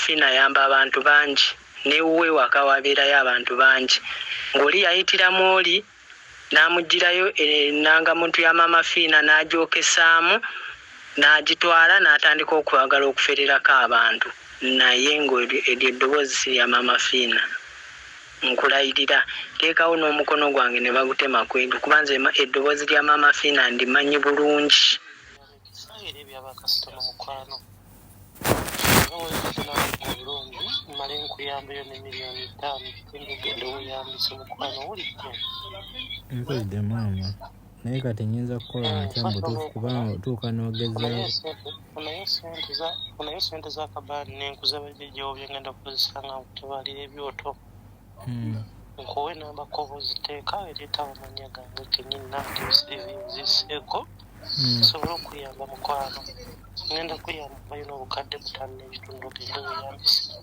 Mafiina ayamba abantu bangi newuwe waka wabeerayo abantu bangi ng'oli yayitiramu oli n'amugirayo enangamuntu ya Maama Mafiina n'agyokesaamu n'agitwala n'atandika okwagala okufererako abantu naye ng'eryo eddoboozi si ya Maama Mafiina. Nkulayirira teekawo n'omukono gwange ne bagutema kwedu kuba nze eddoboozi lya Maama Mafiina ndimanyi bulungi. Mpulidde maama naye kati nyinza kukola ntya mbutuufu kubanga otuuka n'ogezaayo. Onayo sente z'akabaani n'enkuza bajjajjawo bye ngenda kukozesa nga nkutabalira ebyoto. Nkuwe namba kobo ziteeka ereeta amanya gange kennyini nanti ziseeko nsobola okuyamba mukwano. Ngenda kuyamba bayo n'obukadde butaano n'ebitundu ogende weyambise.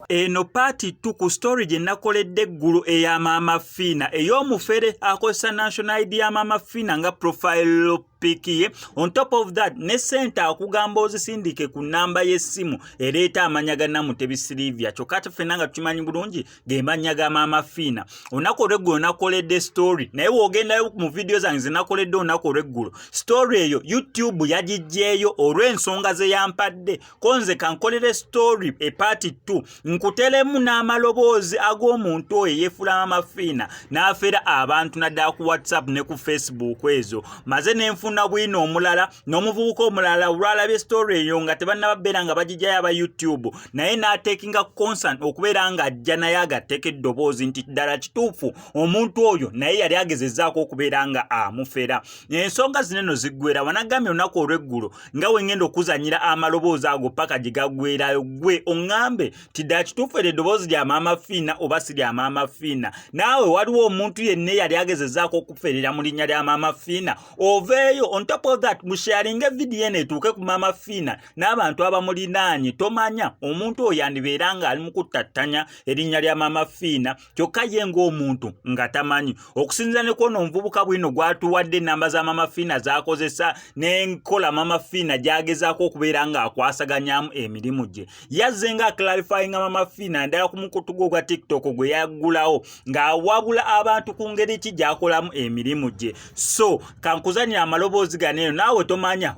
Eno paati 2 ku story gye nakoledde eggulu eya Maama Mafiina ey'omufere akozesa national ID ya Maama Mafiina nga profile pikiye. On top of that ne sente akugamba ozisindike ku namba y'essimu ereeta amanya ga Namutebi Silivia kyokka ffenna nga tukimanyi bulungi ge manya ga Maama Mafiina. Olunaku olw'eggulu nakoledde story naye w'ogendayo mu video zange ze nakoledde olunaku olw'eggulu story eyo YouTube yagiggyeeyo olw'ensonga ze yampadde ko nze kankolere story epaati 2 nkuteremu n'amaloboozi ag'omuntu oyo yeefula Maama Mafiina n'afera abantu naddala ku WhatsApp ne ku Facebook ezo maze n'enfuna bwino omulala n'omuvubuka omulala olwalabye story eyo nga tebannababeera nga bagijjayo aba YouTube naye n'ateekinga concern okubeera nga ajja naye agatteko eddoboozi nti ddala kituufu omuntu oyo naye yali agezezzaako okubeera nga amufera. Ensonga zineno ziggwera wanagambye olunaku olw'eggulu nga wengenda okuzanyira amaloboozi ago paka gye gaggwerayo gwe oŋŋambe ti ddala kituufu eryo eddoboozi lya Maama Mafiina oba si lya Maama Mafiina. Naawe waliwo omuntu yenna yali agezezzaako okuferera mu linnya lya Maama Mafiina oveeyo. On top of that musharinge video eno etuuke ku Maama Mafiina n'abantu abamulinaanye tomanya omuntu oyo yandibeera nga ali mu kuttattanya erinnya lya Maama Mafiina kyokka ye ng'omuntu nga tamanyi. Okusinziira ne kw'ono omuvubuka bwino gwatuwadde ennamba za Maama Mafiina z'akozesa n'enkola Maama Mafiina gy'agezaako okubeera ng'akwasaganyaamu emirimu gye yazze nga clarifyinga Maama Mafiina naddala ku mukutu gwe ogwa TikTok gwe yaggulawo ng'awabula abantu ku ngeri ki gy'akolamu emirimu gye. So kankuzanira amaloboozi ganeeno naawe tomanya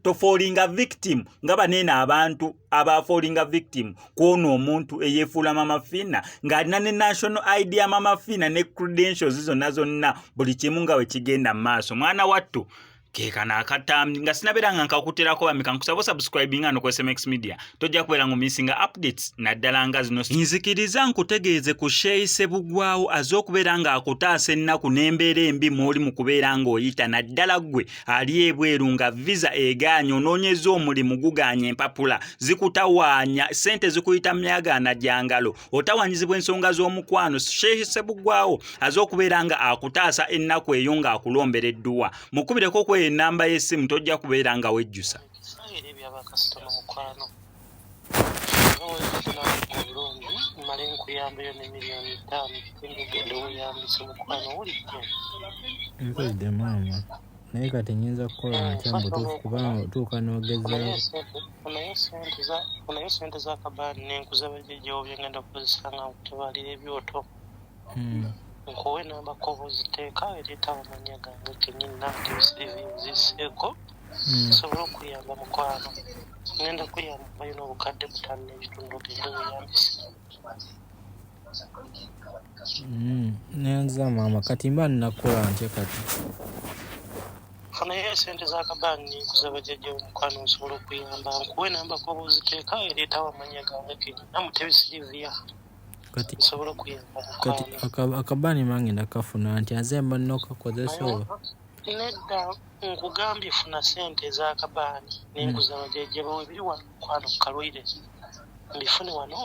tofoolinga victim nga baneeno abantu abafoolinga victim kw'ono omuntu eyeefuula Maama Mafiina ng'alina ne national ID ya Maama Mafiina ne credentials zonna buli kimu nga we kigenda mu maaso. Mwana wattu kekana akatambi nga sinabeera nga nkakuterako bameka nkusaba subscribing ano ku SMX Media tojja kubeera ngumisinga updates naddala nga zino. Nzikiriza nkutegeeze ku Sheyi Ssebugwawo az'okubeera nga akutaasa ennaku n'embeera embi mw'oli mu kubeera ng'oyita naddala ggwe ali ebweru nga visa egaanye onoonyeza omulimu gugaanye empapula zikutawaanya sente zikuyita myagaana gyangalo otawanyizibwa ensonga z'omukwano. Sheyi Ssebugwawo az'okubeera nga akutaasa ennaku eyo ng'akulombera edduwa mukubireko kwe namba y'essimu tojja kubeera nga wejjusa. Mpulidde maama naye kati nyinza kukola ntya mbutuufu kubanga otuuka n'ogezaayo. Onayo sente z'akabaani n'enkuza bajjajjawo bye ngenda kukozesa nga nkutabalira ebyoto. Nkuwe namba kobo ziteeka ereeta amanya gange kennyini nanti ziseeko nsobola okuyamba mukwano. Ngenda kuyamba bayo n'obukadde butaano n'ebitundu ogende weyambise. Neza maama kati mba nnakukola ntya kati? Funayo sente z'akabaani n'enkuza bajjajjawo mukwano nsobola okuyamba. Nkuwe namba kobo ziteeka ereeta amanya gange kennyini Namutebi Silivia. Kati akabaani mange ndakafuna nti nze mba nnokakozesa oba? Nedda nkugambye funa sente z'akabaani n'enkuza bajjajjawo ebiri wano mukwano ku Kalwaire mbifune wano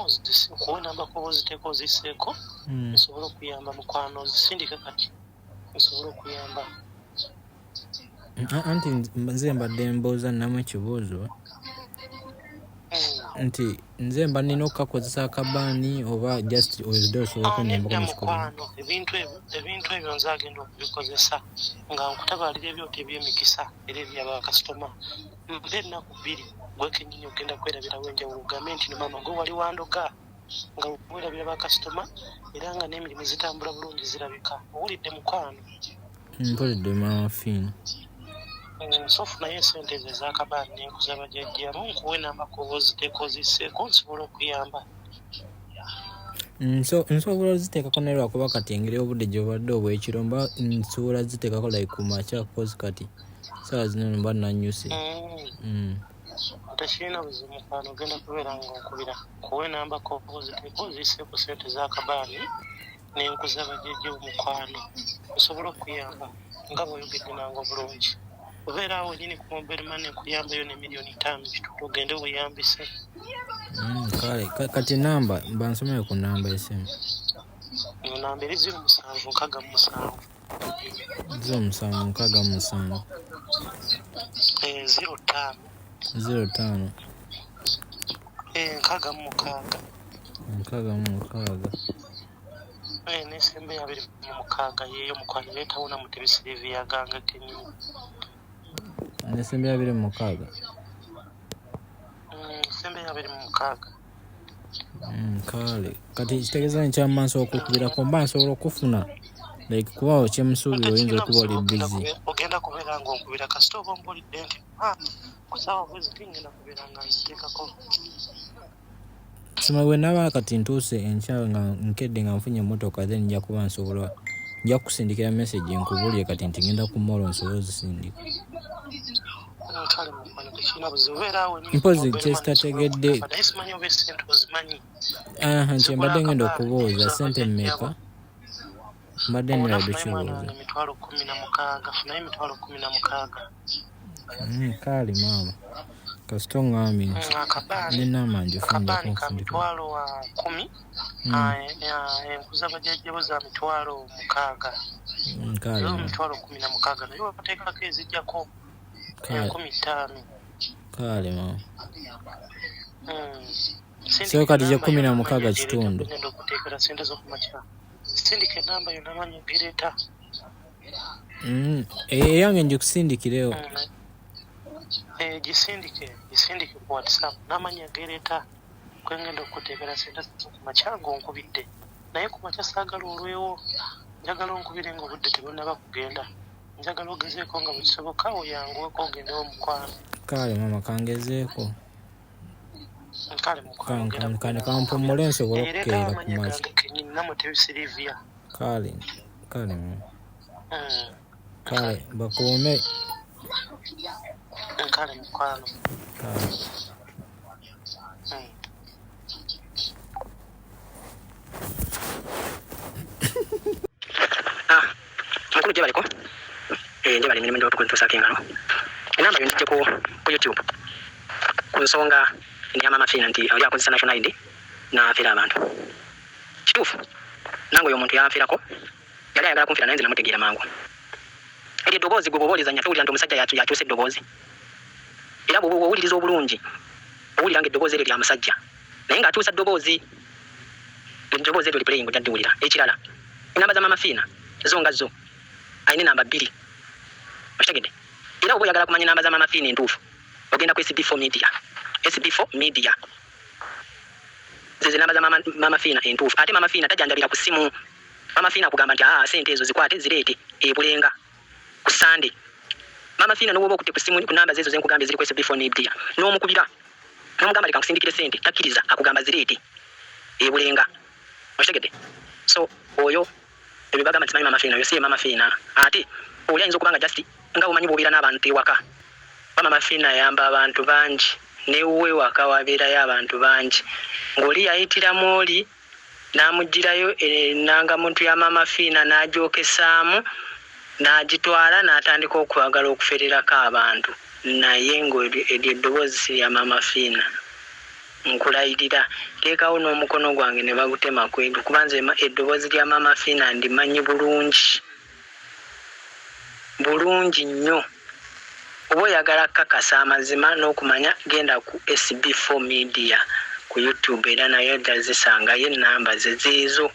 nkuwe namba kobo ziteeka oziseeko nsobola okuyamba mukwano ozisindike kati nsobola okuyamba. Anti nze mbadde mbooza nnamu ekibuuzo nti nze mba nina okukakozesa akabaani oba just ozidde osobola okunyambako mu kikolo. Ebintu ebyo nze agenda okubikozesa nga nkutabalira ebyoto eby'emikisa era eby'abakasitoma mpa ennaku 2 gwe kenyini ogenda kwerabirawo enjawulo ogambe nti no maama gwe wali wandoga nga werabira bakasitoma era nga n'emirimu zitambula bulungi zirabika owulidde mukwano. Mpulidde maama Fiina. Sofu naye esente ezo ez'akabaani n'enkuza bajjajjamu nkuwe n'amakobo oziteeko ozisseeko nsobola okuyamba. Nsobola oziteekako naye lwakuba kati engeri obudde gy'obadde obw'ekiro mba nsobola ziteekako like ku makya kozi kati saawa zino mba nanyuse. Tekirina buzibu mukwano ogenda kubeera ng'onkubira kuwe n'amakobo oziteeko ozisseeko sente z'akabaani n'enkuza bajjajjamu mukwano osobola okuyamba nga bw'oyogedde nange obulungi. Obeera awo nyini ku mobile money nkuyambayo ne $5,000 kitundu ogende weeyambise. Kale kati namba mba nsomere ku namba esimu. Namba eri 0767 0767 05 05 6 n'esembe ya 26 yeeyo mukwano leetawona Mutebi Sylvia Ganga kenyini. N'esembe ya 26 sembe ya 26. Kale kati kitegeeza nkyamma nsobola okukubirako mba nsobola okufuna like kubawo kyemusuubira oyinza okuba oli busy. Ogenda kubeera ng'onkubira kasita oba mpulidde nti kusaawa bweziti ngenda kubeera nga nziteekako. Sima bwe naba kati ntuuse enkya nga nkedde nga nfunye emmotoka then nja kuba nsobola nja kusindikira message nkubulire kati nti ngenda ku molo nsobola ozisindika. Mpozi kyesitategedde nti mbadde ngenda okubuuza sente mmeka mbadde nirabye kibuuza. Kale maama kasita oŋŋambye nti nenamba njifunja kunfundika enkuza bajjajjabo za $6,000 kale $16,000 naye wateekako ezijjako $15,000. Kale maama so kati kye 16 kitundu okuteekera sente z'okumakya sindika enamba yonna manyi gereeta eyange njikusindikirewo gisindike ku WhatsApp n'amanya gereeta kwengenda okuteekera sente z'okumakya ng'onkubidde naye ku makya saagala olwewo njagala onkubire ng'obudde tebunnaba kugenda njagala ogezeeko nga bwekisoboka oyanguweko ogendewo mukwano. Kale maama kangezeeko kale mukwano kampumule nsobola okukeera ku makya Namutebi Sylvia. Kale maama kale bakuume kale mukwano. Mukulu gye baliko gye bali emirimu gy'otusaako engalo enamba yo ntijje ku YouTube ku nsonga ya Maama Fiina nti oli akozesa National ID n'afiira abantu. Kituufu nange oyo omuntu yanfiirako yali ayagala kunfiira naye nze namutegeera mangu. Eryo eddoboozi gwe bw'oba oliza nnyaffe owulira nti omusajja yakyusa eddoboozi era bw'oba owuliriza obulungi owulira nga eddoboozi eryo lya musajja naye ng'akyusa ddoboozi eddoboozi eryo lipuleyingi ojja ddiwulira. Ekirala enamba za Maama Fiina zo nga zo ayina namba 2 okitegedde era oba oyagala kumanya namba za Maama Fiina entuufu ogenda ku SB4 Media zeze namba za Maama Fiina entuufu ate Maama Fiina tajjanjabira ku ssimu. Maama Fiina akugamba nti sente ezo zikwate zireete ebulenga ku Sande. Maama Fiina n'oba okutte ku ssimu ku namba zezo zenkugambye ziri ku SB4 Media n'omukubira n'omugamba leka nkusindikire sente takkiriza akugamba zireete ebulenga okitegedde. So oyo ebyo bagamba nti Maama Fiina oyo si Maama Fiina ate oli ayinza okuba nga just nga omanyi bw'obeera n'abantu ewaka. Maama Fiina ayamba abantu bangi newe waka wabeerayo abantu bangi ng'oli yayitiramu oli n'amugirayo enangamuntu ya Maama Fiina n'agyokesaamu n'agitwala n'atandika okwagala okufererako abantu naye ng'eryo eddoboozi si lya Maama Fiina. Nkulayirira teekawo n'omukono gwange ne bagutema kwedu kuba nze eddoboozi lya Maama Fiina ndimanyi bulungi nnyo. Oba oyagala kakasa amazima n'okumanya genda ku SB4 Media ku YouTube era nayo ddazisanga ye namba ze ziizo